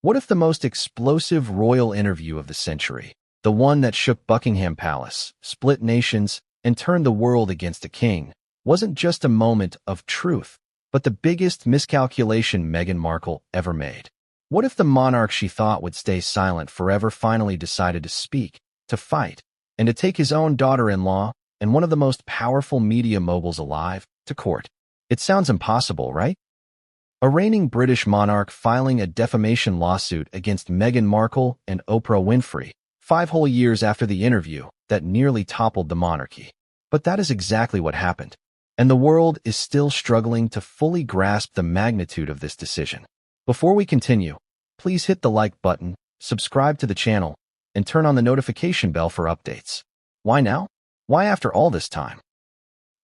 What if the most explosive royal interview of the century, the one that shook Buckingham Palace, split nations, and turned the world against a king, wasn't just a moment of truth, but the biggest miscalculation Meghan Markle ever made? What if the monarch she thought would stay silent forever finally decided to speak, to fight, and to take his own daughter-in-law and one of the most powerful media moguls alive to court? It sounds impossible, right? A reigning British monarch filing a defamation lawsuit against Meghan Markle and Oprah Winfrey 5 whole years after the interview that nearly toppled the monarchy. But that is exactly what happened, and the world is still struggling to fully grasp the magnitude of this decision. Before we continue, please hit the like button, subscribe to the channel, and turn on the notification bell for updates. Why now? Why after all this time?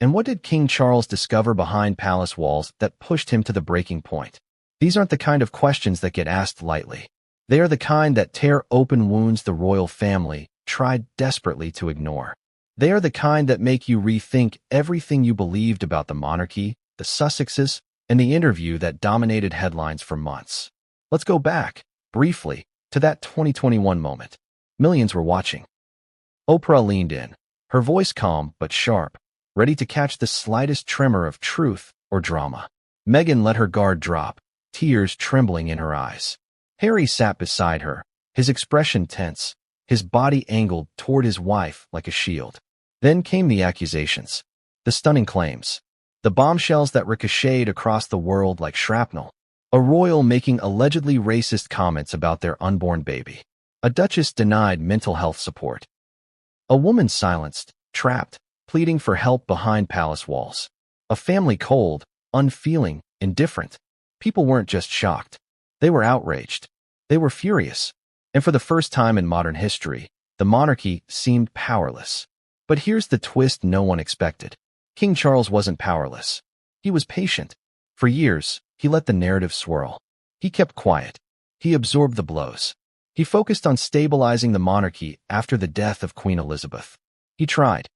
And what did King Charles discover behind palace walls that pushed him to the breaking point? These aren't the kind of questions that get asked lightly. They are the kind that tear open wounds the royal family tried desperately to ignore. They are the kind that make you rethink everything you believed about the monarchy, the Sussexes, and the interview that dominated headlines for months. Let's go back, briefly, to that 2021 moment. Millions were watching. Oprah leaned in, her voice calm but sharp, ready to catch the slightest tremor of truth or drama. Meghan let her guard drop, tears trembling in her eyes. Harry sat beside her, his expression tense, his body angled toward his wife like a shield. Then came the accusations, the stunning claims, the bombshells that ricocheted across the world like shrapnel. A royal making allegedly racist comments about their unborn baby. A duchess denied mental health support. A woman silenced, trapped, pleading for help behind palace walls. A family cold, unfeeling, indifferent. People weren't just shocked. They were outraged. They were furious. And for the first time in modern history, the monarchy seemed powerless. But here's the twist no one expected. King Charles wasn't powerless. He was patient. For years, he let the narrative swirl. He kept quiet. He absorbed the blows. He focused on stabilizing the monarchy after the death of Queen Elizabeth. He tried,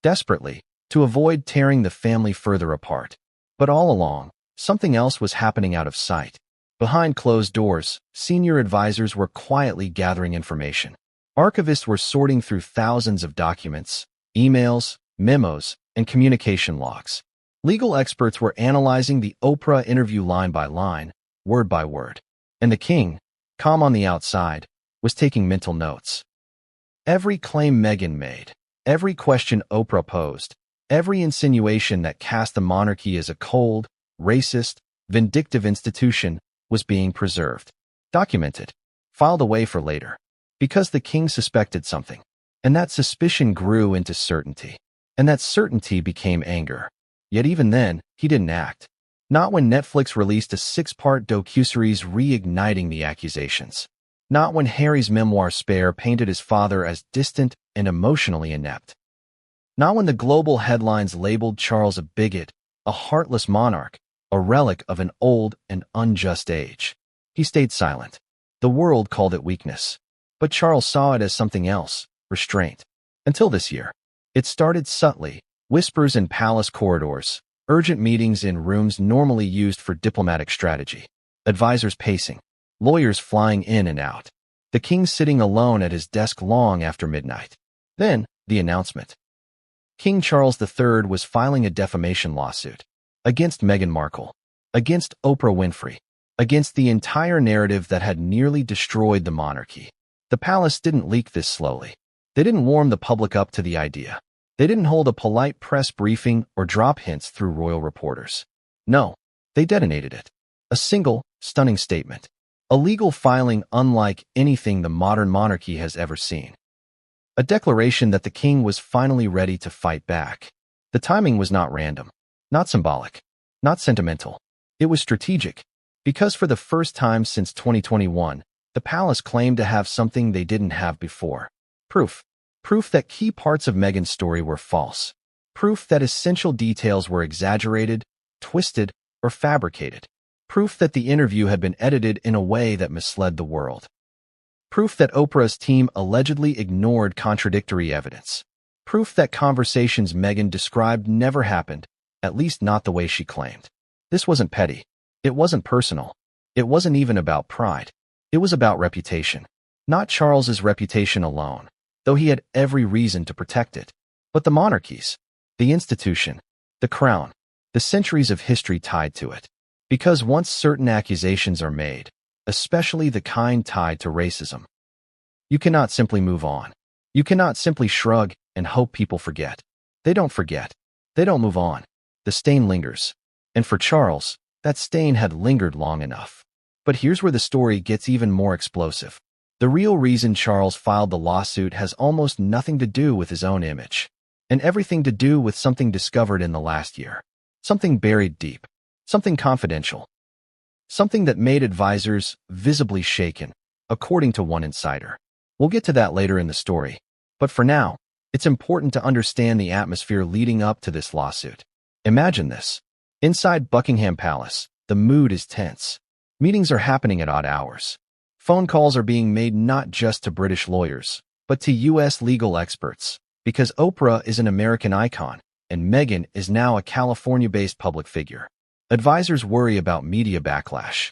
desperately, to avoid tearing the family further apart. But all along, something else was happening out of sight. Behind closed doors, senior advisors were quietly gathering information. Archivists were sorting through thousands of documents, emails, memos, and communication logs. Legal experts were analyzing the Oprah interview line by line, word by word. And the king, calm on the outside, was taking mental notes. Every claim Meghan made, every question Oprah posed, every insinuation that cast the monarchy as a cold, racist, vindictive institution was being preserved, documented, filed away for later. Because the king suspected something. And that suspicion grew into certainty. And that certainty became anger. Yet even then, he didn't act. Not when Netflix released a 6-part docuseries reigniting the accusations. Not when Harry's memoir Spare painted his father as distant and emotionally inept. Not when the global headlines labeled Charles a bigot, a heartless monarch, a relic of an old and unjust age. He stayed silent. The world called it weakness. But Charles saw it as something else, restraint. Until this year. It started subtly, whispers in palace corridors, urgent meetings in rooms normally used for diplomatic strategy, advisors pacing, lawyers flying in and out, the king sitting alone at his desk long after midnight. Then, the announcement. King Charles III was filing a defamation lawsuit against Meghan Markle, against Oprah Winfrey, against the entire narrative that had nearly destroyed the monarchy. The palace didn't leak this slowly. They didn't warm the public up to the idea. They didn't hold a polite press briefing or drop hints through royal reporters. No, they detonated it. A single, stunning statement. A legal filing unlike anything the modern monarchy has ever seen. A declaration that the king was finally ready to fight back. The timing was not random, not symbolic, not sentimental. It was strategic. Because for the first time since 2021, the palace claimed to have something they didn't have before. Proof. Proof that key parts of Meghan's story were false. Proof that essential details were exaggerated, twisted, or fabricated. Proof that the interview had been edited in a way that misled the world. Proof that Oprah's team allegedly ignored contradictory evidence. Proof that conversations Meghan described never happened, at least not the way she claimed. This wasn't petty. It wasn't personal. It wasn't even about pride. It was about reputation. Not Charles's reputation alone, though he had every reason to protect it, but the monarchy's, the institution, the crown, the centuries of history tied to it. Because once certain accusations are made, especially the kind tied to racism, you cannot simply move on. You cannot simply shrug and hope people forget. They don't forget. They don't move on. The stain lingers. And for Charles, that stain had lingered long enough. But here's where the story gets even more explosive. The real reason Charles filed the lawsuit has almost nothing to do with his own image, and everything to do with something discovered in the last year. Something buried deep. Something confidential. Something that made advisors visibly shaken, according to one insider. We'll get to that later in the story. But for now, it's important to understand the atmosphere leading up to this lawsuit. Imagine this. Inside Buckingham Palace, the mood is tense. Meetings are happening at odd hours. Phone calls are being made not just to British lawyers, but to U.S. legal experts, because Oprah is an American icon, and Meghan is now a California-based public figure. Advisors worry about media backlash.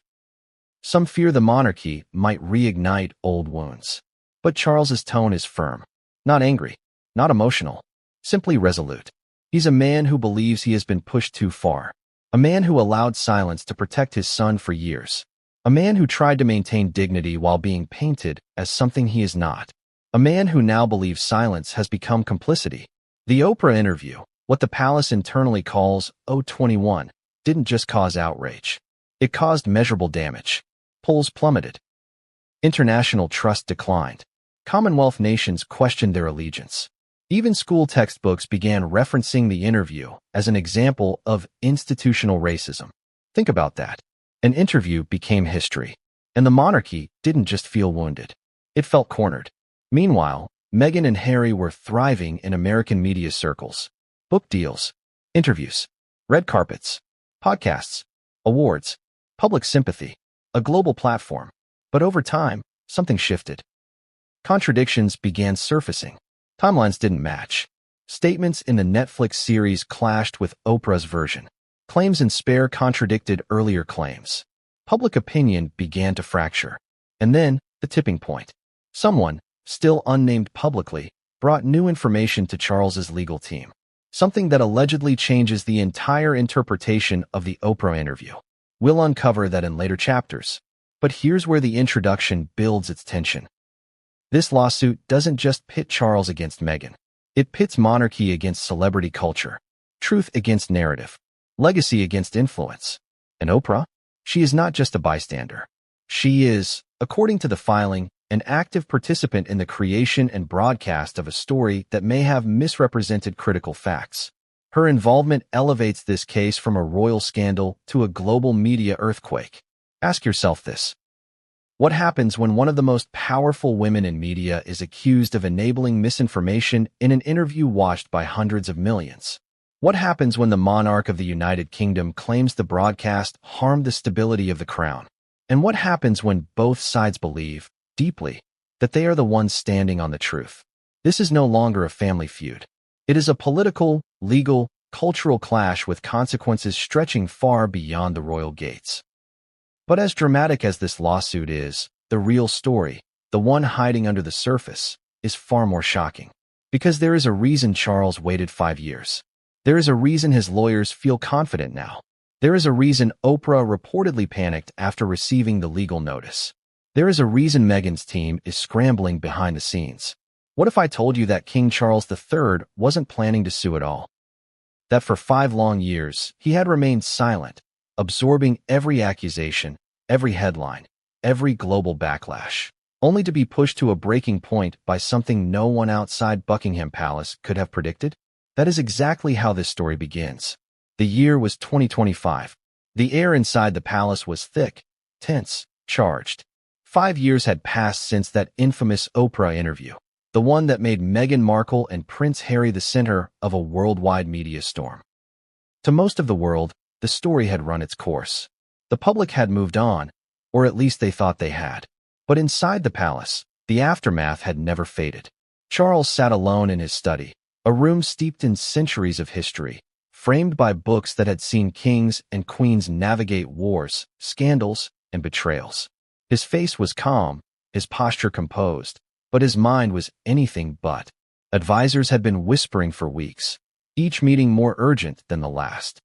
Some fear the monarchy might reignite old wounds. But Charles's tone is firm. Not angry, not emotional, simply resolute. He's a man who believes he has been pushed too far. A man who allowed silence to protect his son for years. A man who tried to maintain dignity while being painted as something he is not. A man who now believes silence has become complicity. The Oprah interview, what the palace internally calls O21, didn't just cause outrage. It caused measurable damage. Polls plummeted. International trust declined. Commonwealth nations questioned their allegiance. Even school textbooks began referencing the interview as an example of institutional racism. Think about that. An interview became history, and the monarchy didn't just feel wounded. It felt cornered. Meanwhile, Meghan and Harry were thriving in American media circles. Book deals, interviews, red carpets, podcasts, awards, public sympathy, a global platform. But over time, something shifted. Contradictions began surfacing. Timelines didn't match. Statements in the Netflix series clashed with Oprah's version. Claims in Spare contradicted earlier claims. Public opinion began to fracture. And then, the tipping point. Someone, still unnamed publicly, brought new information to Charles's legal team. Something that allegedly changes the entire interpretation of the Oprah interview. We'll uncover that in later chapters. But here's where the introduction builds its tension. This lawsuit doesn't just pit Charles against Meghan. It pits monarchy against celebrity culture, truth against narrative, legacy against influence. And Oprah? She is not just a bystander. She is, according to the filing, an active participant in the creation and broadcast of a story that may have misrepresented critical facts. Her involvement elevates this case from a royal scandal to a global media earthquake. Ask yourself this. What happens when one of the most powerful women in media is accused of enabling misinformation in an interview watched by hundreds of millions? What happens when the monarch of the United Kingdom claims the broadcast harmed the stability of the crown? And what happens when both sides believe, deeply, that they are the ones standing on the truth? This is no longer a family feud. It is a political, legal, cultural clash with consequences stretching far beyond the royal gates. But as dramatic as this lawsuit is, the real story, the one hiding under the surface, is far more shocking. Because there is a reason Charles waited 5 years. There is a reason his lawyers feel confident now. There is a reason Oprah reportedly panicked after receiving the legal notice. There is a reason Meghan's team is scrambling behind the scenes. What if I told you that King Charles III wasn't planning to sue at all? That for 5 long years, he had remained silent, absorbing every accusation, every headline, every global backlash, only to be pushed to a breaking point by something no one outside Buckingham Palace could have predicted? That is exactly how this story begins. The year was 2025. The air inside the palace was thick, tense, charged. 5 years had passed since that infamous Oprah interview, the one that made Meghan Markle and Prince Harry the center of a worldwide media storm. To most of the world, the story had run its course. The public had moved on, or at least they thought they had. But inside the palace, the aftermath had never faded. Charles sat alone in his study, a room steeped in centuries of history, framed by books that had seen kings and queens navigate wars, scandals, and betrayals. His face was calm, his posture composed, but his mind was anything but. Advisors had been whispering for weeks, each meeting more urgent than the last.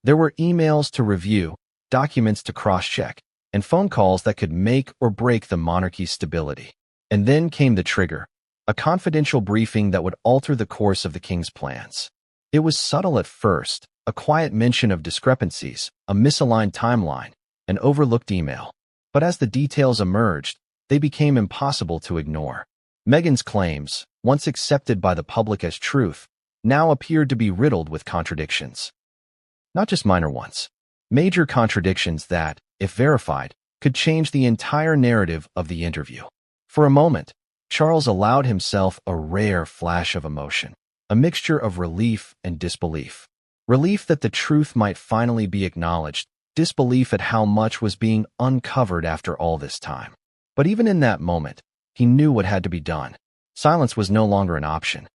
There were emails to review, documents to cross-check, and phone calls that could make or break the monarchy's stability. And then came the trigger, a confidential briefing that would alter the course of the king's plans. It was subtle at first, a quiet mention of discrepancies, a misaligned timeline, an overlooked email. But as the details emerged, they became impossible to ignore. Meghan's claims, once accepted by the public as truth, now appeared to be riddled with contradictions. Not just minor ones. Major contradictions that, if verified, could change the entire narrative of the interview. For a moment, Charles allowed himself a rare flash of emotion, a mixture of relief and disbelief. Relief that the truth might finally be acknowledged, disbelief at how much was being uncovered after all this time. But even in that moment, he knew what had to be done. Silence was no longer an option.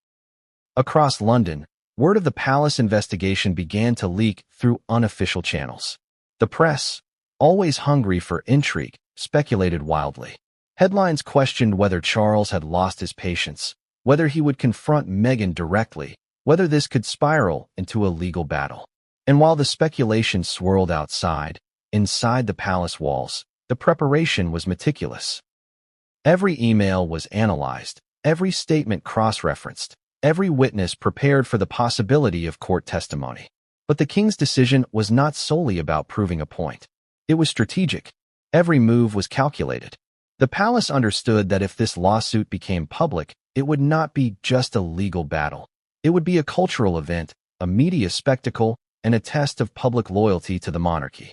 Across London, word of the palace investigation began to leak through unofficial channels. The press, always hungry for intrigue, speculated wildly. Headlines questioned whether Charles had lost his patience, whether he would confront Meghan directly, whether this could spiral into a legal battle. And while the speculation swirled outside, inside the palace walls, the preparation was meticulous. Every email was analyzed, every statement cross-referenced, every witness prepared for the possibility of court testimony. But the king's decision was not solely about proving a point. It was strategic. Every move was calculated. The palace understood that if this lawsuit became public, it would not be just a legal battle. It would be a cultural event, a media spectacle, and a test of public loyalty to the monarchy.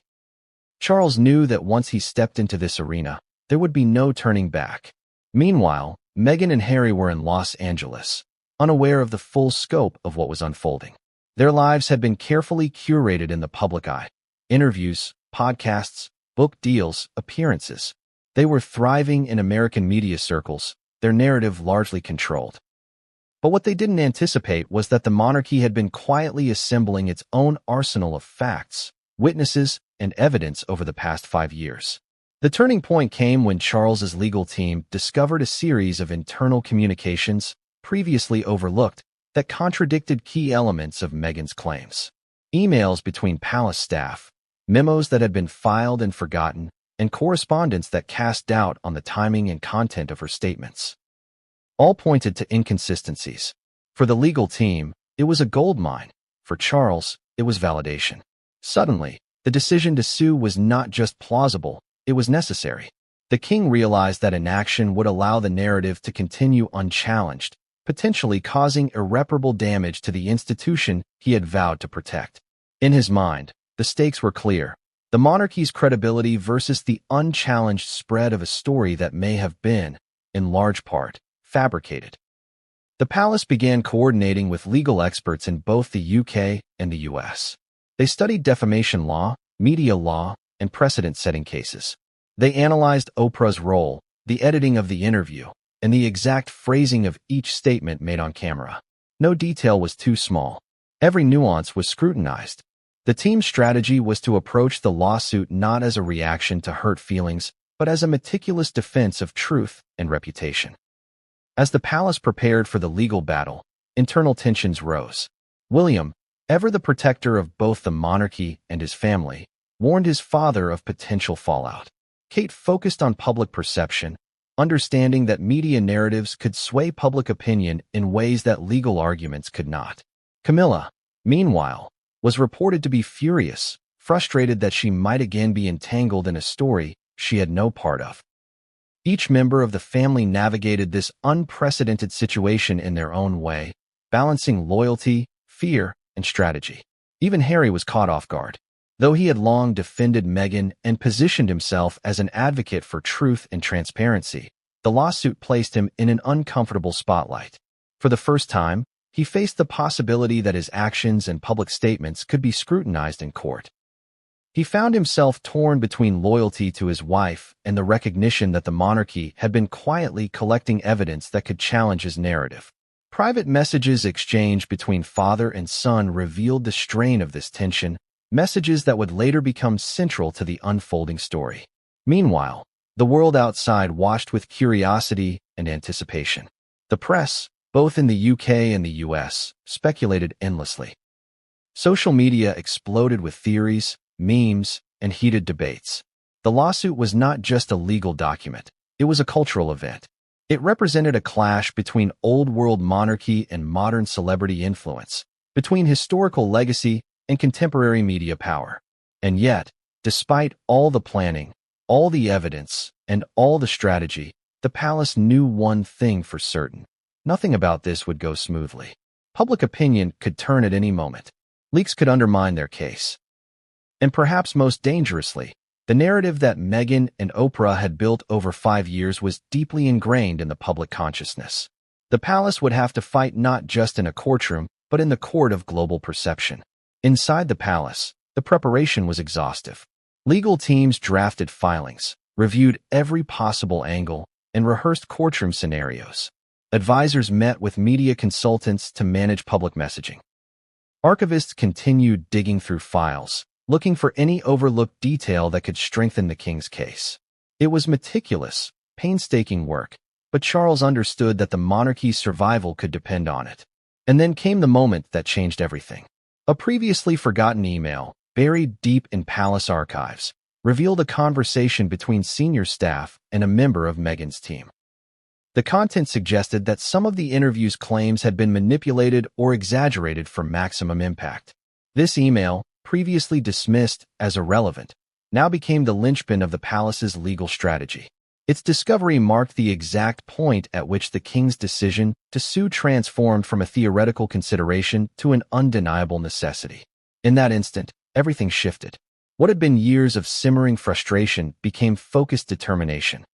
Charles knew that once he stepped into this arena, there would be no turning back. Meanwhile, Meghan and Harry were in Los Angeles, unaware of the full scope of what was unfolding. Their lives had been carefully curated in the public eye. Interviews, podcasts, book deals, appearances. They were thriving in American media circles, their narrative largely controlled. But what they didn't anticipate was that the monarchy had been quietly assembling its own arsenal of facts, witnesses, and evidence over the past 5 years. The turning point came when Charles's legal team discovered a series of internal communications, previously overlooked, that contradicted key elements of Meghan's claims. Emails between palace staff, memos that had been filed and forgotten, and correspondence that cast doubt on the timing and content of her statements. All pointed to inconsistencies. For the legal team, it was a goldmine. For Charles, it was validation. Suddenly, the decision to sue was not just plausible, it was necessary. The king realized that inaction would allow the narrative to continue unchallenged, potentially causing irreparable damage to the institution he had vowed to protect. In his mind, the stakes were clear. The monarchy's credibility versus the unchallenged spread of a story that may have been, in large part, fabricated. The palace began coordinating with legal experts in both the UK and the US. They studied defamation law, media law, and precedent-setting cases. They analyzed Oprah's role, the editing of the interview, and the exact phrasing of each statement made on camera. No detail was too small. Every nuance was scrutinized. The team's strategy was to approach the lawsuit not as a reaction to hurt feelings, but as a meticulous defense of truth and reputation. As the palace prepared for the legal battle, internal tensions rose. William, ever the protector of both the monarchy and his family, warned his father of potential fallout. Kate focused on public perception, understanding that media narratives could sway public opinion in ways that legal arguments could not. Camilla, meanwhile, was reported to be furious, frustrated that she might again be entangled in a story she had no part of. Each member of the family navigated this unprecedented situation in their own way, balancing loyalty, fear, and strategy. Even Harry was caught off guard. Though he had long defended Meghan and positioned himself as an advocate for truth and transparency, the lawsuit placed him in an uncomfortable spotlight. For the first time, he faced the possibility that his actions and public statements could be scrutinized in court. He found himself torn between loyalty to his wife and the recognition that the monarchy had been quietly collecting evidence that could challenge his narrative. Private messages exchanged between father and son revealed the strain of this tension, messages that would later become central to the unfolding story. Meanwhile, The world outside watched with curiosity and anticipation. The press, both in the UK and the US, speculated endlessly. Social media exploded with theories, memes, and heated debates. The lawsuit was not just a legal document, it was a cultural event. It represented a clash between old-world monarchy and modern celebrity influence, between historical legacy and contemporary media power. And yet, despite all the planning, all the evidence, and all the strategy, the palace knew one thing for certain. Nothing about this would go smoothly. Public opinion could turn at any moment. Leaks could undermine their case. And perhaps most dangerously, the narrative that Meghan and Oprah had built over 5 years was deeply ingrained in the public consciousness. The palace would have to fight not just in a courtroom, but in the court of global perception. Inside the palace, the preparation was exhaustive. Legal teams drafted filings, reviewed every possible angle, and rehearsed courtroom scenarios. Advisors met with media consultants to manage public messaging. Archivists continued digging through files, looking for any overlooked detail that could strengthen the king's case. It was meticulous, painstaking work, but Charles understood that the monarchy's survival could depend on it. And then came the moment that changed everything. A previously forgotten email, buried deep in palace archives, revealed a conversation between senior staff and a member of Meghan's team. The content suggested that some of the interview's claims had been manipulated or exaggerated for maximum impact. This email, previously dismissed as irrelevant, now became the linchpin of the palace's legal strategy. Its discovery marked the exact point at which the king's decision to sue transformed from a theoretical consideration to an undeniable necessity. In that instant, everything shifted. What had been years of simmering frustration became focused determination.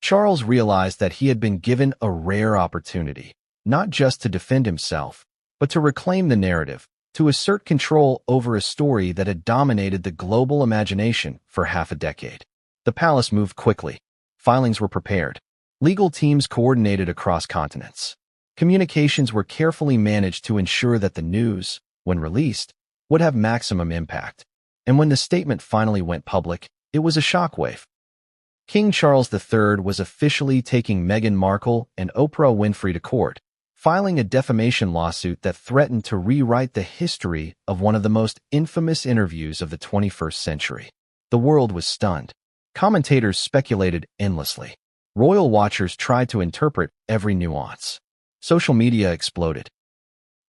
Charles realized that he had been given a rare opportunity, not just to defend himself, but to reclaim the narrative, to assert control over a story that had dominated the global imagination for half a decade. The palace moved quickly. Filings were prepared. Legal teams coordinated across continents. Communications were carefully managed to ensure that the news, when released, would have maximum impact. And when the statement finally went public, it was a shockwave. King Charles III was officially taking Meghan Markle and Oprah Winfrey to court, filing a defamation lawsuit that threatened to rewrite the history of one of the most infamous interviews of the 21st century. The world was stunned. Commentators speculated endlessly. Royal watchers tried to interpret every nuance. Social media exploded.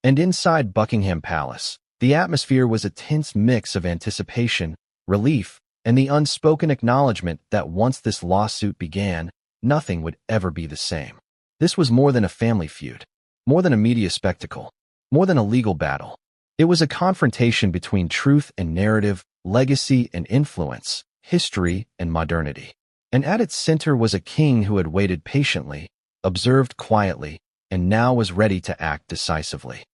And inside Buckingham Palace, the atmosphere was a tense mix of anticipation, relief, and the unspoken acknowledgement that once this lawsuit began, nothing would ever be the same. This was more than a family feud, more than a media spectacle, more than a legal battle. It was a confrontation between truth and narrative, legacy and influence, history and modernity. And at its center was a king who had waited patiently, observed quietly, and now was ready to act decisively.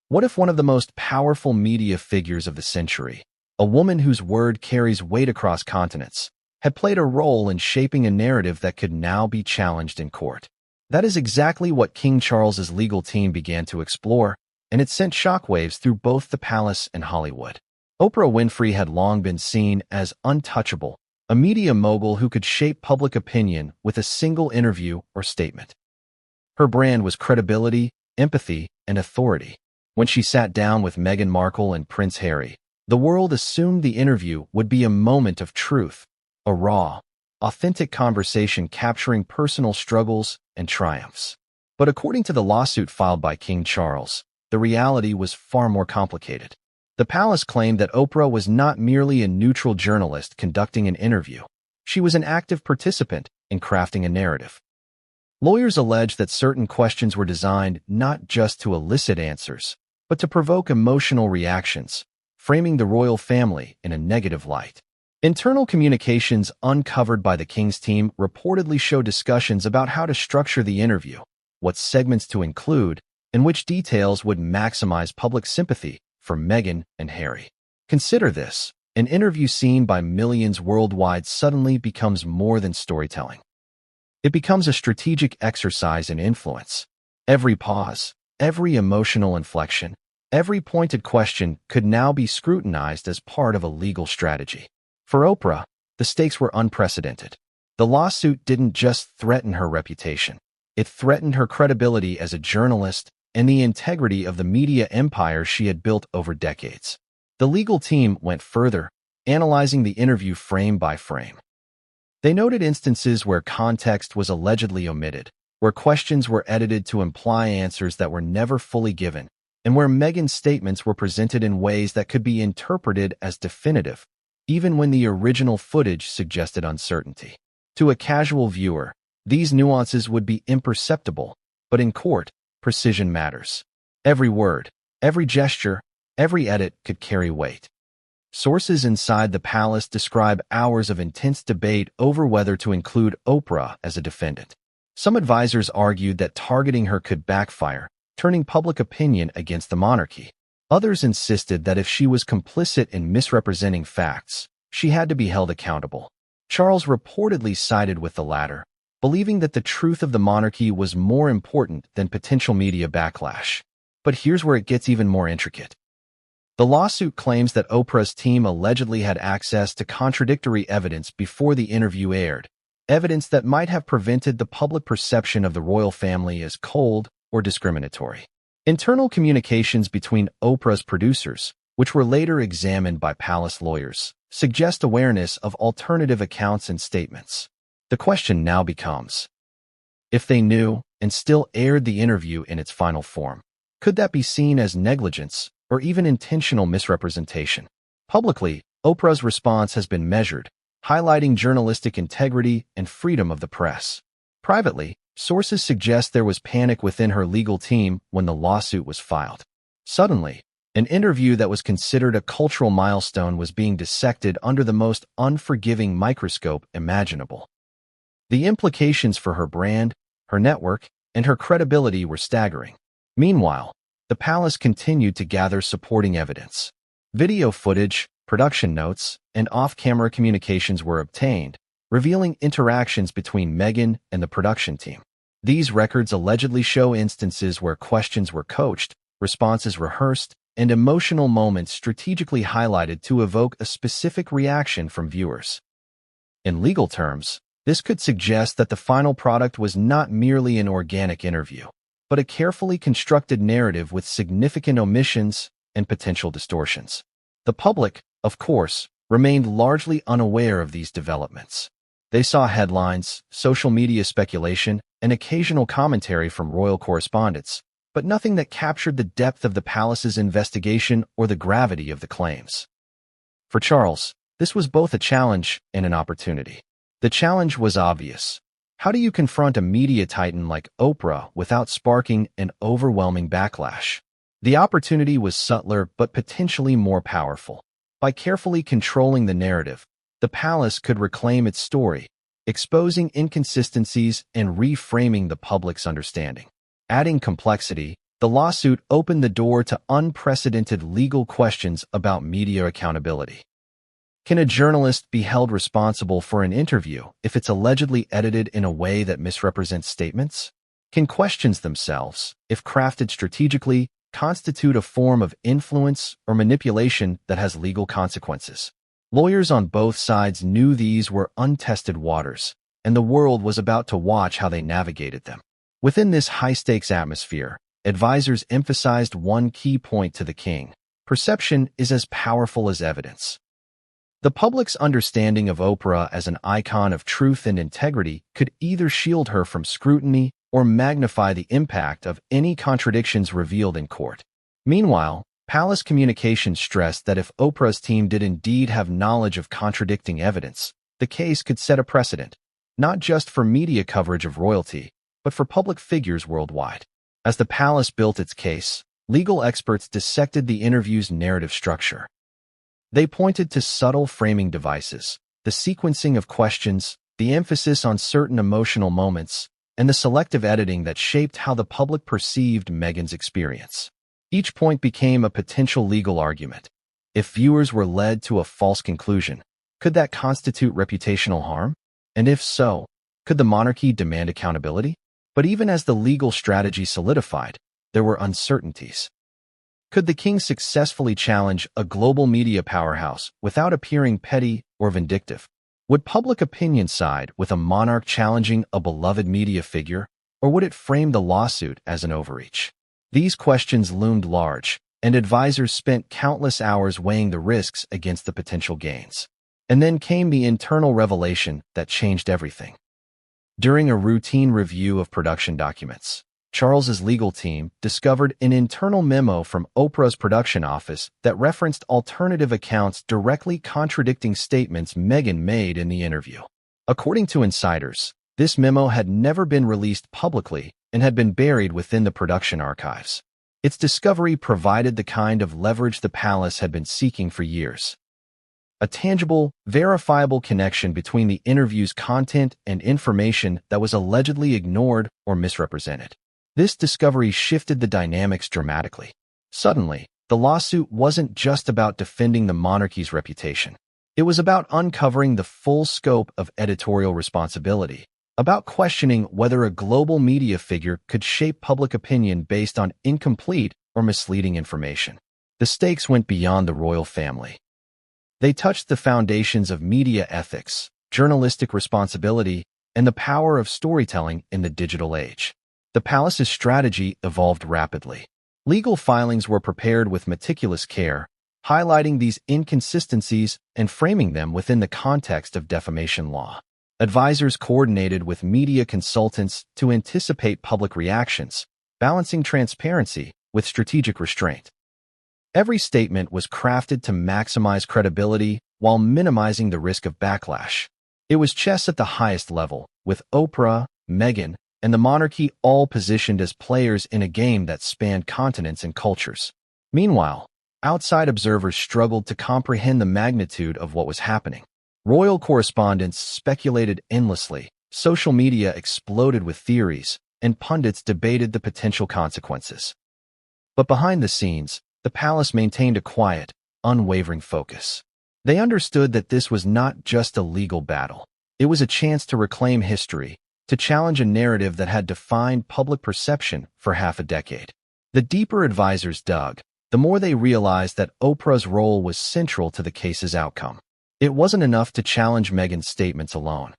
What if one of the most powerful media figures of the century, a woman whose word carries weight across continents, had played a role in shaping a narrative that could now be challenged in court? That is exactly what King Charles's legal team began to explore, and it sent shockwaves through both the palace and Hollywood. Oprah Winfrey had long been seen as untouchable, a media mogul who could shape public opinion with a single interview or statement. Her brand was credibility, empathy, and authority. When she sat down with Meghan Markle and Prince Harry, the world assumed the interview would be a moment of truth, a raw, authentic conversation capturing personal struggles and triumphs. But according to the lawsuit filed by King Charles, the reality was far more complicated. The palace claimed that Oprah was not merely a neutral journalist conducting an interview. She was an active participant in crafting a narrative. Lawyers alleged that certain questions were designed not just to elicit answers, but to provoke emotional reactions, framing the royal family in a negative light. Internal communications uncovered by the king's team reportedly show discussions about how to structure the interview, what segments to include, and which details would maximize public sympathy for Meghan and Harry. Consider this: an interview seen by millions worldwide suddenly becomes more than storytelling. It becomes a strategic exercise in influence. Every pause, every emotional inflection, every pointed question could now be scrutinized as part of a legal strategy. For Oprah, the stakes were unprecedented. The lawsuit didn't just threaten her reputation. It threatened her credibility as a journalist and the integrity of the media empire she had built over decades. The legal team went further, analyzing the interview frame by frame. They noted instances where context was allegedly omitted, where questions were edited to imply answers that were never fully given, and where Meghan's statements were presented in ways that could be interpreted as definitive, even when the original footage suggested uncertainty. To a casual viewer, these nuances would be imperceptible, but in court, precision matters. Every word, every gesture, every edit could carry weight. Sources inside the palace describe hours of intense debate over whether to include Oprah as a defendant. Some advisors argued that targeting her could backfire, turning public opinion against the monarchy. Others insisted that if she was complicit in misrepresenting facts, she had to be held accountable. Charles reportedly sided with the latter, believing that the truth of the monarchy was more important than potential media backlash. But here's where it gets even more intricate. The lawsuit claims that Oprah's team allegedly had access to contradictory evidence before the interview aired, evidence that might have prevented the public perception of the royal family as cold or discriminatory. Internal communications between Oprah's producers, which were later examined by palace lawyers, suggest awareness of alternative accounts and statements. The question now becomes, if they knew and still aired the interview in its final form, could that be seen as negligence or even intentional misrepresentation? Publicly, Oprah's response has been measured, highlighting journalistic integrity and freedom of the press. Privately, sources suggest there was panic within her legal team when the lawsuit was filed. Suddenly, an interview that was considered a cultural milestone was being dissected under the most unforgiving microscope imaginable. The implications for her brand, her network, and her credibility were staggering. Meanwhile, the palace continued to gather supporting evidence. Video footage, production notes, and off-camera communications were obtained, revealing interactions between Meghan and the production team. These records allegedly show instances where questions were coached, responses rehearsed, and emotional moments strategically highlighted to evoke a specific reaction from viewers. In legal terms, this could suggest that the final product was not merely an organic interview, but a carefully constructed narrative with significant omissions and potential distortions. The public, of course, remained largely unaware of these developments. They saw headlines, social media speculation, and occasional commentary from royal correspondents, but nothing that captured the depth of the palace's investigation or the gravity of the claims. For Charles, this was both a challenge and an opportunity. The challenge was obvious. How do you confront a media titan like Oprah without sparking an overwhelming backlash? The opportunity was subtler but potentially more powerful. By carefully controlling the narrative, the palace could reclaim its story, exposing inconsistencies and reframing the public's understanding. Adding complexity, the lawsuit opened the door to unprecedented legal questions about media accountability. Can a journalist be held responsible for an interview if it's allegedly edited in a way that misrepresents statements? Can questions themselves, if crafted strategically, constitute a form of influence or manipulation that has legal consequences? Lawyers on both sides knew these were untested waters, and the world was about to watch how they navigated them. Within this high-stakes atmosphere, advisors emphasized one key point to the king: perception is as powerful as evidence. The public's understanding of Oprah as an icon of truth and integrity could either shield her from scrutiny or magnify the impact of any contradictions revealed in court. Meanwhile, palace communications stressed that if Oprah's team did indeed have knowledge of contradicting evidence, the case could set a precedent, not just for media coverage of royalty, but for public figures worldwide. As the palace built its case, legal experts dissected the interview's narrative structure. They pointed to subtle framing devices, the sequencing of questions, the emphasis on certain emotional moments, and the selective editing that shaped how the public perceived Meghan's experience. Each point became a potential legal argument. If viewers were led to a false conclusion, could that constitute reputational harm? And if so, could the monarchy demand accountability? But even as the legal strategy solidified, there were uncertainties. Could the king successfully challenge a global media powerhouse without appearing petty or vindictive? Would public opinion side with a monarch challenging a beloved media figure, or would it frame the lawsuit as an overreach? These questions loomed large, and advisors spent countless hours weighing the risks against the potential gains. And then came the internal revelation that changed everything. During a routine review of production documents, Charles's legal team discovered an internal memo from Oprah's production office that referenced alternative accounts directly contradicting statements Meghan made in the interview. According to insiders, this memo had never been released publicly and had been buried within the production archives. Its discovery provided the kind of leverage the palace had been seeking for years. A tangible, verifiable connection between the interview's content and information that was allegedly ignored or misrepresented. This discovery shifted the dynamics dramatically. Suddenly, the lawsuit wasn't just about defending the monarchy's reputation. It was about uncovering the full scope of editorial responsibility, about questioning whether a global media figure could shape public opinion based on incomplete or misleading information. The stakes went beyond the royal family. They touched the foundations of media ethics, journalistic responsibility, and the power of storytelling in the digital age. The palace's strategy evolved rapidly. Legal filings were prepared with meticulous care, highlighting these inconsistencies and framing them within the context of defamation law. Advisors coordinated with media consultants to anticipate public reactions, balancing transparency with strategic restraint. Every statement was crafted to maximize credibility while minimizing the risk of backlash. It was chess at the highest level, with Oprah, Meghan, and the monarchy all positioned as players in a game that spanned continents and cultures. Meanwhile, outside observers struggled to comprehend the magnitude of what was happening. Royal correspondents speculated endlessly, social media exploded with theories, and pundits debated the potential consequences. But behind the scenes, the palace maintained a quiet, unwavering focus. They understood that this was not just a legal battle. It was a chance to reclaim history, to challenge a narrative that had defined public perception for half a decade. The deeper advisors dug, the more they realized that Oprah's role was central to the case's outcome. It wasn't enough to challenge Meghan's statements alone.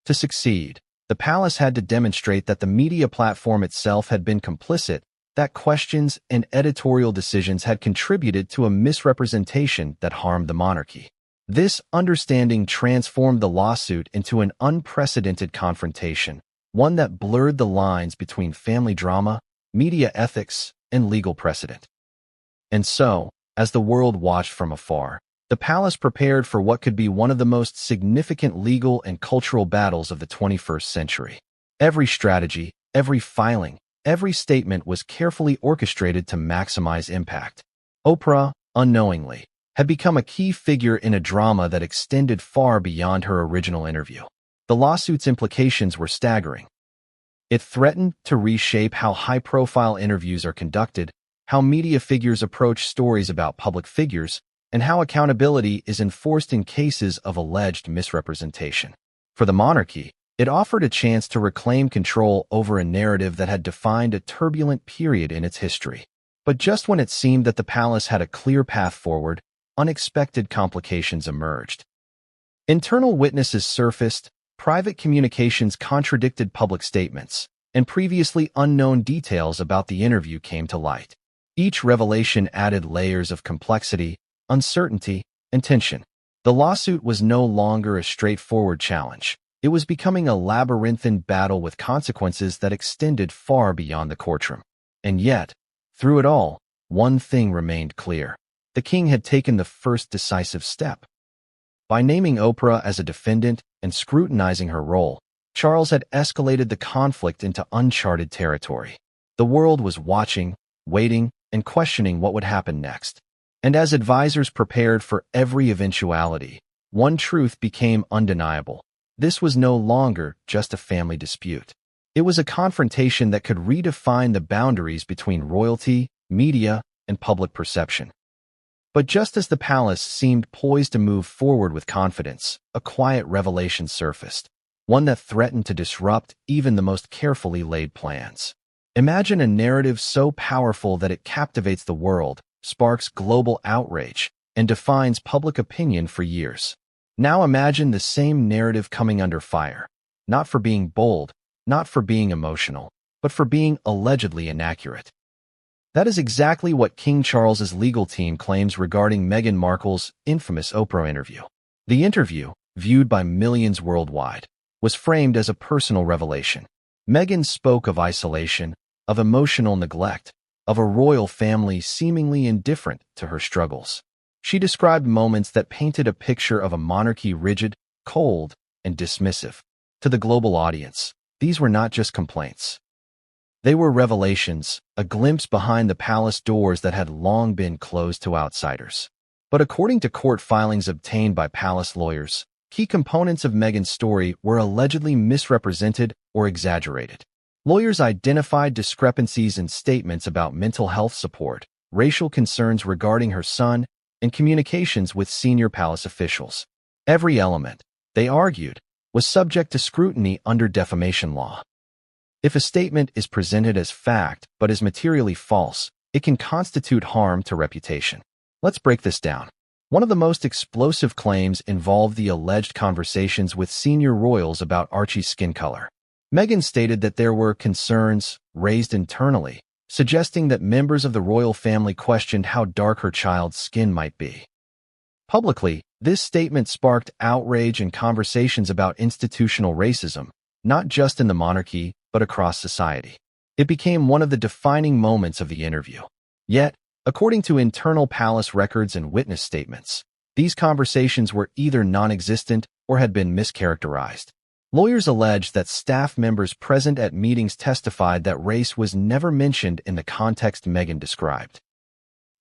To succeed, the palace had to demonstrate that the media platform itself had been complicit, that questions and editorial decisions had contributed to a misrepresentation that harmed the monarchy. This understanding transformed the lawsuit into an unprecedented confrontation, one that blurred the lines between family drama, media ethics, and legal precedent. And so, as the world watched from afar, the palace prepared for what could be one of the most significant legal and cultural battles of the 21st century. Every strategy, every filing, every statement was carefully orchestrated to maximize impact. Oprah, unknowingly, had become a key figure in a drama that extended far beyond her original interview. The lawsuit's implications were staggering. It threatened to reshape how high-profile interviews are conducted, how media figures approach stories about public figures, and how accountability is enforced in cases of alleged misrepresentation. For the monarchy, it offered a chance to reclaim control over a narrative that had defined a turbulent period in its history. But just when it seemed that the palace had a clear path forward, unexpected complications emerged. Internal witnesses surfaced, private communications contradicted public statements, and previously unknown details about the interview came to light. Each revelation added layers of complexity, uncertainty, and tension. The lawsuit was no longer a straightforward challenge. It was becoming a labyrinthine battle with consequences that extended far beyond the courtroom. And yet, through it all, one thing remained clear. The king had taken the first decisive step. By naming Oprah as a defendant and scrutinizing her role, Charles had escalated the conflict into uncharted territory. The world was watching, waiting, and questioning what would happen next. And as advisors prepared for every eventuality, one truth became undeniable. This was no longer just a family dispute. It was a confrontation that could redefine the boundaries between royalty, media, and public perception. But just as the palace seemed poised to move forward with confidence, a quiet revelation surfaced, one that threatened to disrupt even the most carefully laid plans. Imagine a narrative so powerful that it captivates the world, sparks global outrage, and defines public opinion for years. Now imagine the same narrative coming under fire, not for being bold, not for being emotional, but for being allegedly inaccurate. That is exactly what King Charles's legal team claims regarding Meghan Markle's infamous Oprah interview. The interview, viewed by millions worldwide, was framed as a personal revelation. Meghan spoke of isolation, of emotional neglect, of a royal family seemingly indifferent to her struggles. She described moments that painted a picture of a monarchy rigid, cold, and dismissive. To the global audience, these were not just complaints. They were revelations, a glimpse behind the palace doors that had long been closed to outsiders. But according to court filings obtained by palace lawyers, key components of Meghan's story were allegedly misrepresented or exaggerated. Lawyers identified discrepancies in statements about mental health support, racial concerns regarding her son, and communications with senior palace officials. Every element, they argued, was subject to scrutiny under defamation law. If a statement is presented as fact but is materially false, it can constitute harm to reputation. Let's break this down. One of the most explosive claims involved the alleged conversations with senior royals about Archie's skin color. Meghan stated that there were concerns raised internally, suggesting that members of the royal family questioned how dark her child's skin might be. Publicly, this statement sparked outrage and conversations about institutional racism, not just in the monarchy, but across society. It became one of the defining moments of the interview. Yet, according to internal palace records and witness statements, these conversations were either non-existent or had been mischaracterized. Lawyers allege that staff members present at meetings testified that race was never mentioned in the context Meghan described.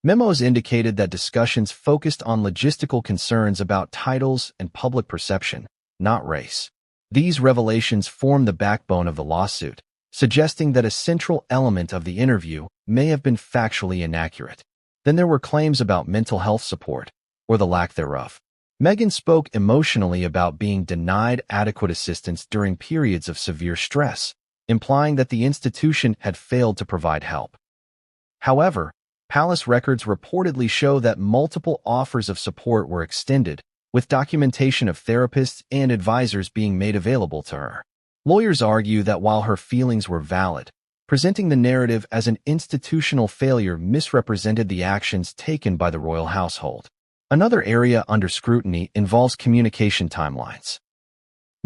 Memos indicated that discussions focused on logistical concerns about titles and public perception, not race. These revelations form the backbone of the lawsuit, suggesting that a central element of the interview may have been factually inaccurate. Then there were claims about mental health support, or the lack thereof. Meghan spoke emotionally about being denied adequate assistance during periods of severe stress, implying that the institution had failed to provide help. However, palace records reportedly show that multiple offers of support were extended, with documentation of therapists and advisors being made available to her. Lawyers argue that while her feelings were valid, presenting the narrative as an institutional failure misrepresented the actions taken by the royal household. Another area under scrutiny involves communication timelines.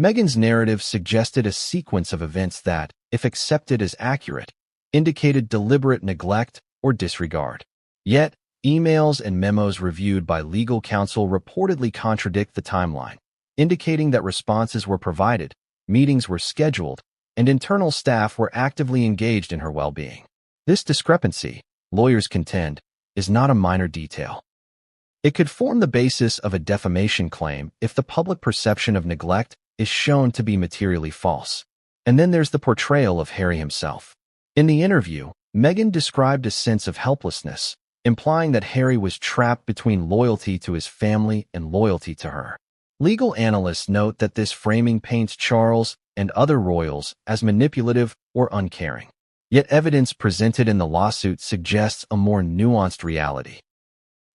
Meghan's narrative suggested a sequence of events that, if accepted as accurate, indicated deliberate neglect or disregard. Yet, emails and memos reviewed by legal counsel reportedly contradict the timeline, indicating that responses were provided, meetings were scheduled, and internal staff were actively engaged in her well-being. This discrepancy, lawyers contend, is not a minor detail. It could form the basis of a defamation claim if the public perception of neglect is shown to be materially false. And then there's the portrayal of Harry himself. In the interview, Meghan described a sense of helplessness, implying that Harry was trapped between loyalty to his family and loyalty to her. Legal analysts note that this framing paints Charles and other royals as manipulative or uncaring. Yet evidence presented in the lawsuit suggests a more nuanced reality.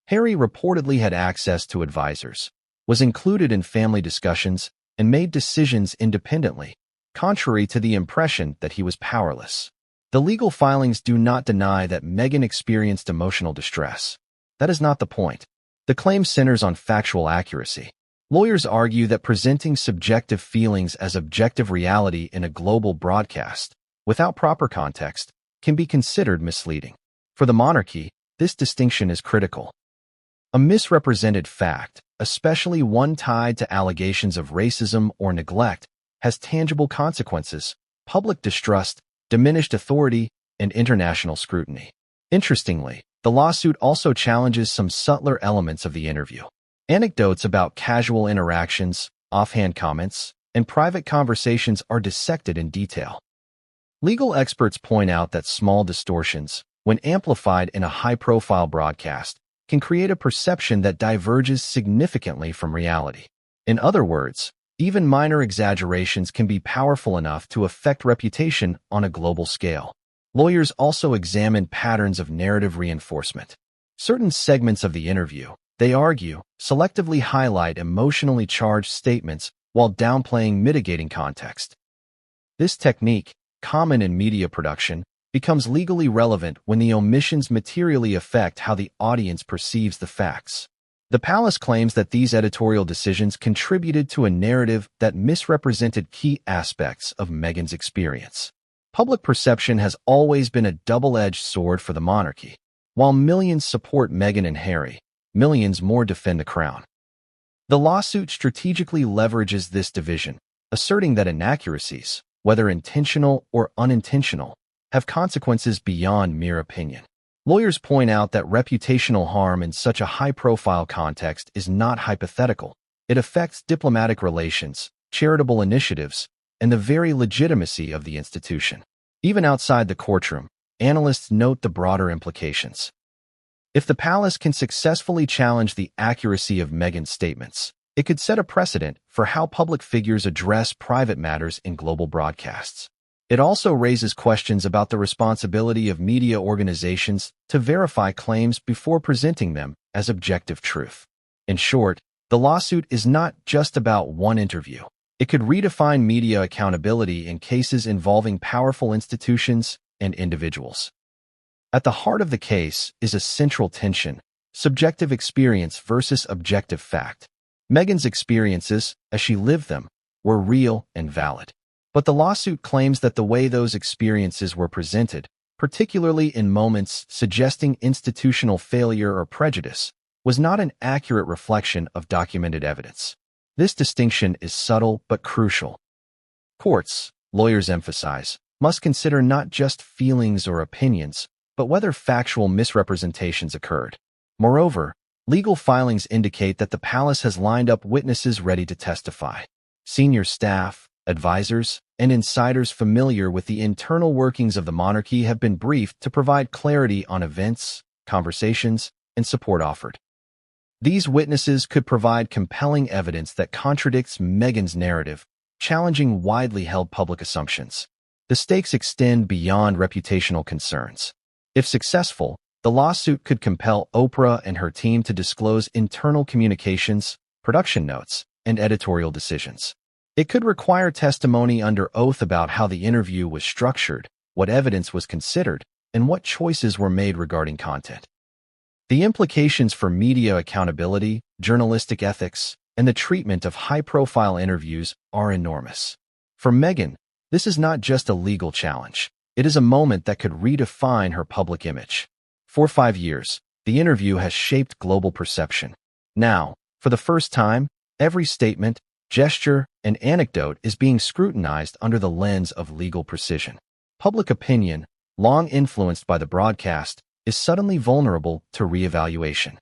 Harry reportedly had access to advisors, was included in family discussions, and made decisions independently, contrary to the impression that he was powerless. The legal filings do not deny that Meghan experienced emotional distress. That is not the point. The claim centers on factual accuracy. Lawyers argue that presenting subjective feelings as objective reality in a global broadcast, without proper context, can be considered misleading. For the monarchy, this distinction is critical. A misrepresented fact, especially one tied to allegations of racism or neglect, has tangible consequences: public distrust, diminished authority, and international scrutiny. Interestingly, the lawsuit also challenges some subtler elements of the interview. Anecdotes about casual interactions, offhand comments, and private conversations are dissected in detail. Legal experts point out that small distortions, when amplified in a high-profile broadcast, can create a perception that diverges significantly from reality. In other words, even minor exaggerations can be powerful enough to affect reputation on a global scale. Lawyers also examined patterns of narrative reinforcement. Certain segments of the interview, They argue, selectively highlight emotionally charged statements while downplaying mitigating context. This technique, common in media production, becomes legally relevant when the omissions materially affect how the audience perceives the facts. The palace claims that these editorial decisions contributed to a narrative that misrepresented key aspects of Meghan's experience. Public perception has always been a double-edged sword for the monarchy. While millions support Meghan and Harry, millions more defend the crown. The lawsuit strategically leverages this division, asserting that inaccuracies, whether intentional or unintentional, have consequences beyond mere opinion. Lawyers point out that reputational harm in such a high-profile context is not hypothetical. It affects diplomatic relations, charitable initiatives, and the very legitimacy of the institution. Even outside the courtroom, analysts note the broader implications. If the palace can successfully challenge the accuracy of Meghan's statements, it could set a precedent for how public figures address private matters in global broadcasts. It also raises questions about the responsibility of media organizations to verify claims before presenting them as objective truth. In short, the lawsuit is not just about one interview. It could redefine media accountability in cases involving powerful institutions and individuals. At the heart of the case is a central tension: subjective experience versus objective fact. Meghan's experiences, as she lived them, were real and valid. But the lawsuit claims that the way those experiences were presented, particularly in moments suggesting institutional failure or prejudice, was not an accurate reflection of documented evidence. This distinction is subtle but crucial. Courts, lawyers emphasize, must consider not just feelings or opinions, but whether factual misrepresentations occurred. Moreover, legal filings indicate that the palace has lined up witnesses ready to testify. Senior staff, advisors, and insiders familiar with the internal workings of the monarchy have been briefed to provide clarity on events, conversations, and support offered. These witnesses could provide compelling evidence that contradicts Meghan's narrative, challenging widely held public assumptions. The stakes extend beyond reputational concerns. If successful, the lawsuit could compel Oprah and her team to disclose internal communications, production notes, and editorial decisions. It could require testimony under oath about how the interview was structured, what evidence was considered, and what choices were made regarding content. The implications for media accountability, journalistic ethics, and the treatment of high-profile interviews are enormous. For Meghan, this is not just a legal challenge. It is a moment that could redefine her public image. For 5 years, the interview has shaped global perception. Now, for the first time, every statement, gesture, and anecdote is being scrutinized under the lens of legal precision. Public opinion, long influenced by the broadcast, is suddenly vulnerable to reevaluation.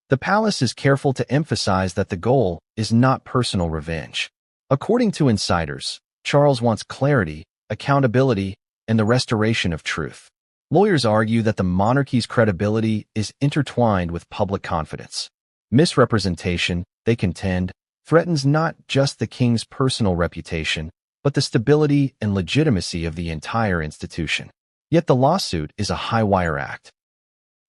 The palace is careful to emphasize that the goal is not personal revenge. According to insiders, Charles wants clarity, accountability, and the restoration of truth. Lawyers argue that the monarchy's credibility is intertwined with public confidence. Misrepresentation, they contend, threatens not just the king's personal reputation, but the stability and legitimacy of the entire institution. Yet the lawsuit is a high-wire act.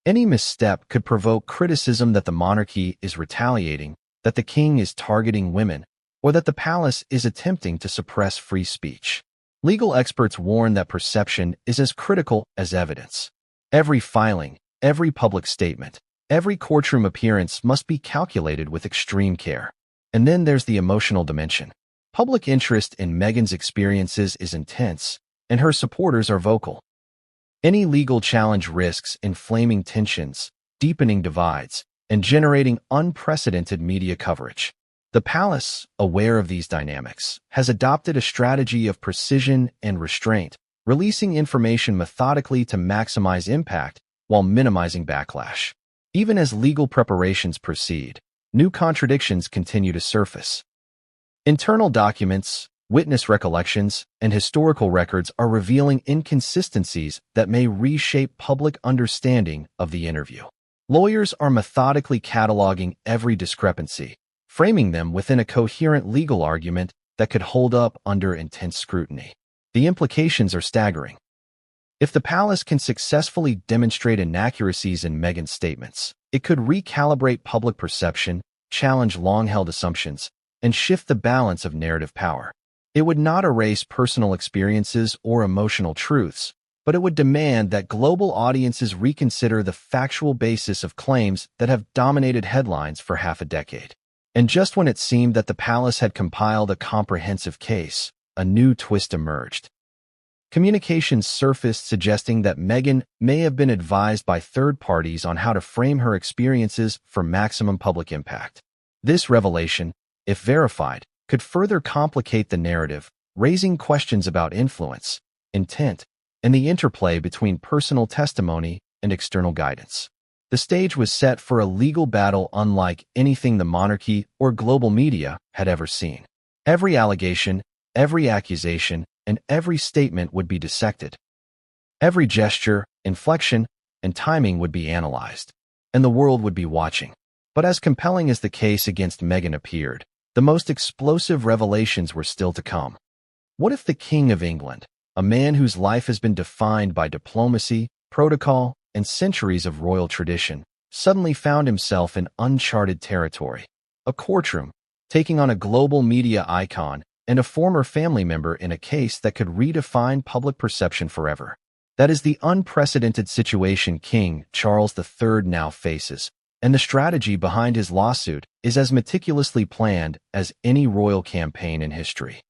Any misstep could provoke criticism that the monarchy is retaliating, that the king is targeting women, or that the palace is attempting to suppress free speech. Legal experts warn that perception is as critical as evidence. Every filing, every public statement, every courtroom appearance must be calculated with extreme care. And then there's the emotional dimension. Public interest in Meghan's experiences is intense, and her supporters are vocal. Any legal challenge risks inflaming tensions, deepening divides, and generating unprecedented media coverage. The palace, aware of these dynamics, has adopted a strategy of precision and restraint, releasing information methodically to maximize impact while minimizing backlash. Even as legal preparations proceed, new contradictions continue to surface. Internal documents, witness recollections, and historical records are revealing inconsistencies that may reshape public understanding of the interview. Lawyers are methodically cataloging every discrepancy, framing them within a coherent legal argument that could hold up under intense scrutiny. The implications are staggering. If the palace can successfully demonstrate inaccuracies in Meghan's statements, it could recalibrate public perception, challenge long-held assumptions, and shift the balance of narrative power. It would not erase personal experiences or emotional truths, but it would demand that global audiences reconsider the factual basis of claims that have dominated headlines for half a decade. And just when it seemed that the palace had compiled a comprehensive case, a new twist emerged. Communications surfaced suggesting that Meghan may have been advised by third parties on how to frame her experiences for maximum public impact. This revelation, if verified, could further complicate the narrative, raising questions about influence, intent, and the interplay between personal testimony and external guidance. The stage was set for a legal battle unlike anything the monarchy or global media had ever seen. Every allegation, every accusation, and every statement would be dissected. Every gesture, inflection, and timing would be analyzed, and the world would be watching. But as compelling as the case against Meghan appeared, the most explosive revelations were still to come. What if the King of England, a man whose life has been defined by diplomacy, protocol, and centuries of royal tradition, suddenly found himself in uncharted territory? A courtroom, taking on a global media icon and a former family member in a case that could redefine public perception forever. That is the unprecedented situation King Charles III now faces, and the strategy behind his lawsuit is as meticulously planned as any royal campaign in history.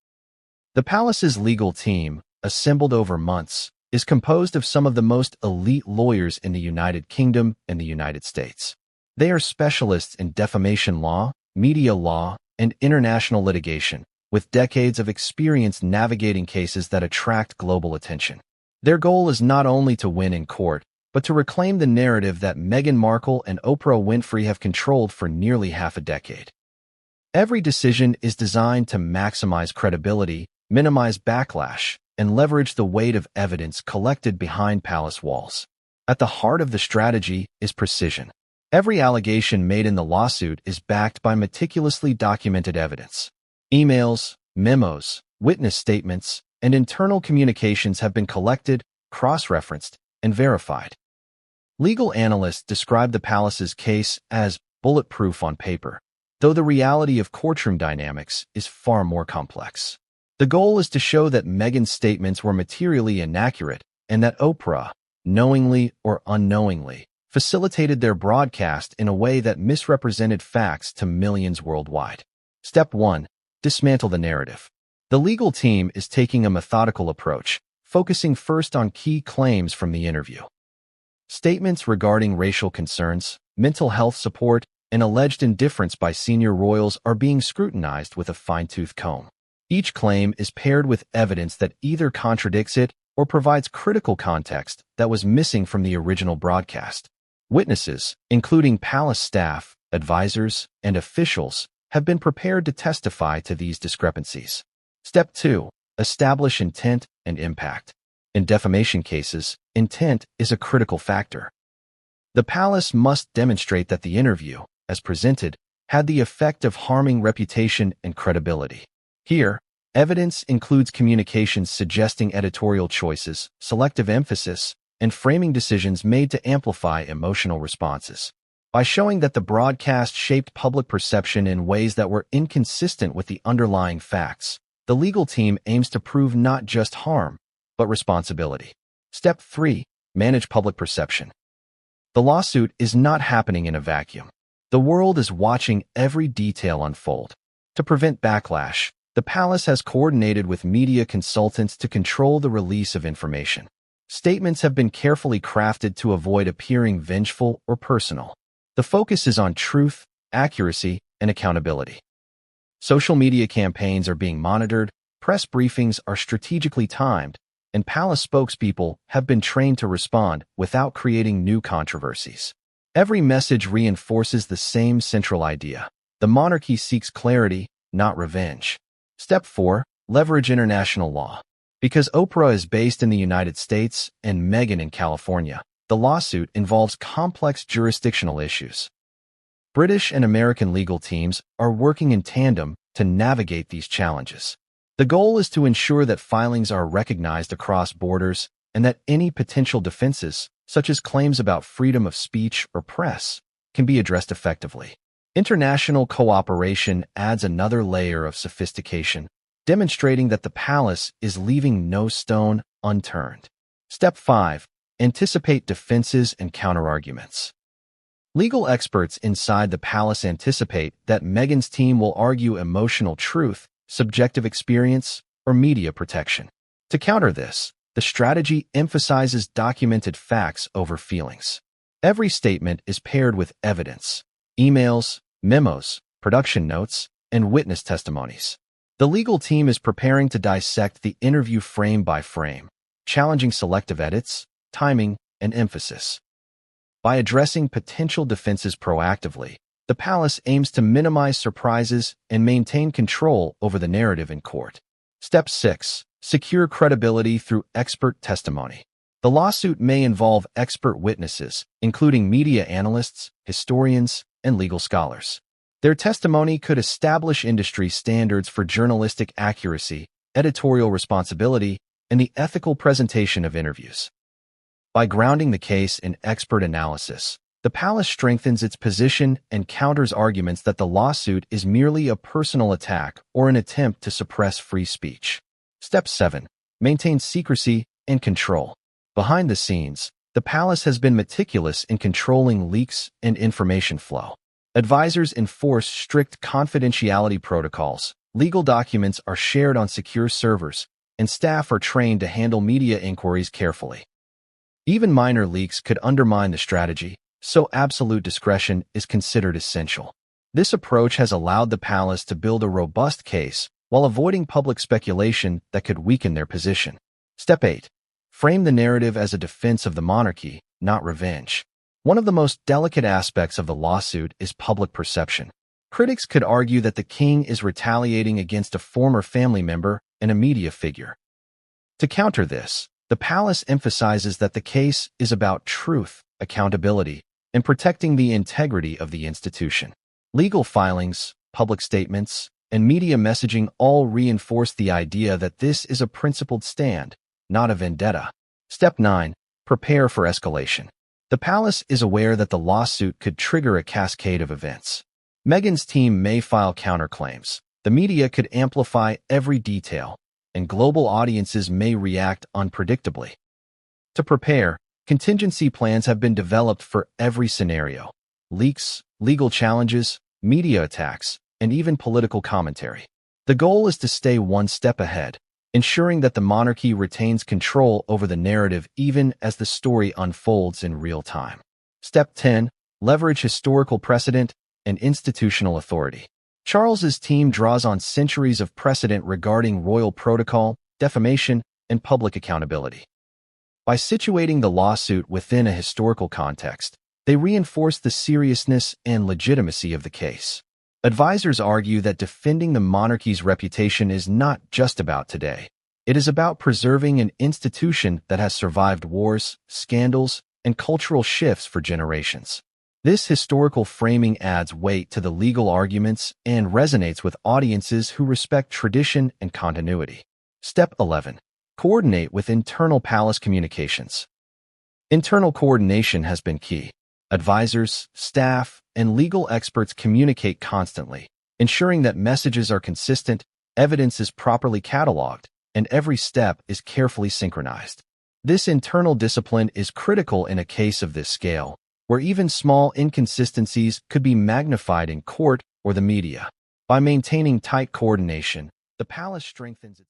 The palace's legal team, assembled over months, is composed of some of the most elite lawyers in the United Kingdom and the United States. They are specialists in defamation law, media law, and international litigation, with decades of experience navigating cases that attract global attention. Their goal is not only to win in court, but to reclaim the narrative that Meghan Markle and Oprah Winfrey have controlled for nearly half a decade. Every decision is designed to maximize credibility, minimize backlash, and leverage the weight of evidence collected behind palace walls. At the heart of the strategy is precision. Every allegation made in the lawsuit is backed by meticulously documented evidence. Emails, memos, witness statements, and internal communications have been collected, cross-referenced, and verified. Legal analysts describe the palace's case as bulletproof on paper, though the reality of courtroom dynamics is far more complex. The goal is to show that Meghan's statements were materially inaccurate and that Oprah, knowingly or unknowingly, facilitated their broadcast in a way that misrepresented facts to millions worldwide. Step 1. Dismantle the narrative. The legal team is taking a methodical approach, focusing first on key claims from the interview. Statements regarding racial concerns, mental health support, and alleged indifference by senior royals are being scrutinized with a fine-tooth comb. Each claim is paired with evidence that either contradicts it or provides critical context that was missing from the original broadcast. Witnesses, including palace staff, advisors, and officials, have been prepared to testify to these discrepancies. Step 2. Establish intent and impact. In defamation cases, intent is a critical factor. The palace must demonstrate that the interview, as presented, had the effect of harming reputation and credibility. Here, evidence includes communications suggesting editorial choices, selective emphasis, and framing decisions made to amplify emotional responses. By showing that the broadcast shaped public perception in ways that were inconsistent with the underlying facts, the legal team aims to prove not just harm, but responsibility. Step 3. Manage public perception. The lawsuit is not happening in a vacuum. The world is watching every detail unfold. To prevent backlash, the palace has coordinated with media consultants to control the release of information. Statements have been carefully crafted to avoid appearing vengeful or personal. The focus is on truth, accuracy, and accountability. Social media campaigns are being monitored, press briefings are strategically timed, and palace spokespeople have been trained to respond without creating new controversies. Every message reinforces the same central idea. The monarchy seeks clarity, not revenge. Step 4. Leverage international law. Because Oprah is based in the United States and Meghan in California, the lawsuit involves complex jurisdictional issues. British and American legal teams are working in tandem to navigate these challenges. The goal is to ensure that filings are recognized across borders, and that any potential defenses, such as claims about freedom of speech or press, can be addressed effectively. International cooperation adds another layer of sophistication, demonstrating that the palace is leaving no stone unturned. Step 5. Anticipate defenses and counterarguments. Legal experts inside the palace anticipate that Meghan's team will argue emotional truth, subjective experience, or media protection. To counter this, the strategy emphasizes documented facts over feelings. Every statement is paired with evidence: emails, memos, production notes, and witness testimonies. The legal team is preparing to dissect the interview frame by frame, challenging selective edits, timing, and emphasis. By addressing potential defenses proactively, the palace aims to minimize surprises and maintain control over the narrative in court. Step 6. Secure credibility through expert testimony. The lawsuit may involve expert witnesses, including media analysts, historians, and legal scholars. Their testimony could establish industry standards for journalistic accuracy, editorial responsibility, and the ethical presentation of interviews. By grounding the case in expert analysis, the palace strengthens its position and counters arguments that the lawsuit is merely a personal attack or an attempt to suppress free speech. Step 7. Maintain secrecy and control. Behind the scenes, the palace has been meticulous in controlling leaks and information flow. Advisors enforce strict confidentiality protocols, legal documents are shared on secure servers, and staff are trained to handle media inquiries carefully. Even minor leaks could undermine the strategy, so absolute discretion is considered essential. This approach has allowed the palace to build a robust case while avoiding public speculation that could weaken their position. Step 8. Frame the narrative as a defense of the monarchy, not revenge. One of the most delicate aspects of the lawsuit is public perception. Critics could argue that the king is retaliating against a former family member and a media figure. To counter this, the palace emphasizes that the case is about truth, accountability, and protecting the integrity of the institution. Legal filings, public statements, and media messaging all reinforce the idea that this is a principled stand, not a vendetta. Step 9. Prepare for escalation. The palace is aware that the lawsuit could trigger a cascade of events. Meghan's team may file counterclaims, the media could amplify every detail, and global audiences may react unpredictably. To prepare, contingency plans have been developed for every scenario: leaks, legal challenges, media attacks, and even political commentary. The goal is to stay one step ahead, ensuring that the monarchy retains control over the narrative even as the story unfolds in real time. Step 10. Leverage historical precedent and institutional authority. Charles's team draws on centuries of precedent regarding royal protocol, defamation, and public accountability. By situating the lawsuit within a historical context, they reinforce the seriousness and legitimacy of the case. Advisors argue that defending the monarchy's reputation is not just about today. It is about preserving an institution that has survived wars, scandals, and cultural shifts for generations. This historical framing adds weight to the legal arguments and resonates with audiences who respect tradition and continuity. Step 11. Coordinate with internal palace communications. Internal coordination has been key. Advisors, staff, and legal experts communicate constantly, ensuring that messages are consistent, evidence is properly cataloged, and every step is carefully synchronized. This internal discipline is critical in a case of this scale, where even small inconsistencies could be magnified in court or the media. By maintaining tight coordination, the palace strengthens its